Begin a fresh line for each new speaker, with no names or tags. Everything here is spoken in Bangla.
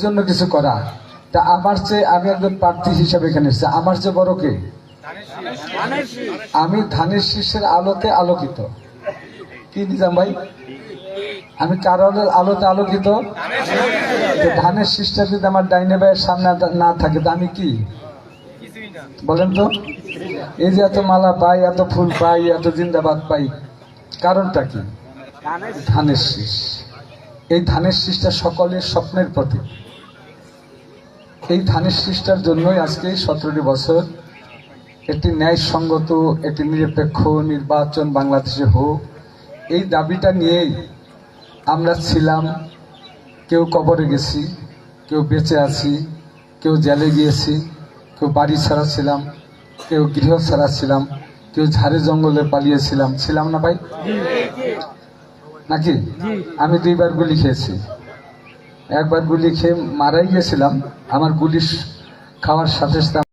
জন্য কিছু করা। তা আমার চেয়ে আমি একজন প্রার্থী হিসেবে এখানে এসেছি, আমার চেয়ে বড় কে? আমি ধানের শীষের আলোতে আলোকিত। কি নিজাম ভাই, আমি কারণের আলোতে আলোকিত। ধানের শীষটা যদি আমার ডাইনে ভাইয়ের সামনে না থাকে তা আমি কি বলেন তো? এই যে এত মালা পাই, এত ফুল পাই, এত জিন্দাবাদ পাই, কারণটা কি? ধানের শীষ। এই ধানের শীষটা সকলের স্বপ্নের প্রতীক। এই ধানের শীষটার জন্যই আজকে 17টি বছর একটি ন্যায়সঙ্গত, একটি নিরপেক্ষ নির্বাচন বাংলাদেশে হোক, এই দাবিটা নিয়েই আমরা ছিলাম। কেউ কবরে গেছি, কেউ বেঁচে আছি, কেউ জেলে গিয়েছি, কেউ বাড়ি ছাড়া ছিলাম, কেউ গৃহ ছাড়া ছিলাম, কেউ ঝাড়ে জঙ্গলে পালিয়েছিলাম। ছিলাম না ভাই? নাকি? আমি 2বার গুলি খেয়েছি। একবার গুলি খেয়ে মারাই গেছিলাম। আমার গুলি খাওয়ার সাথে সাথে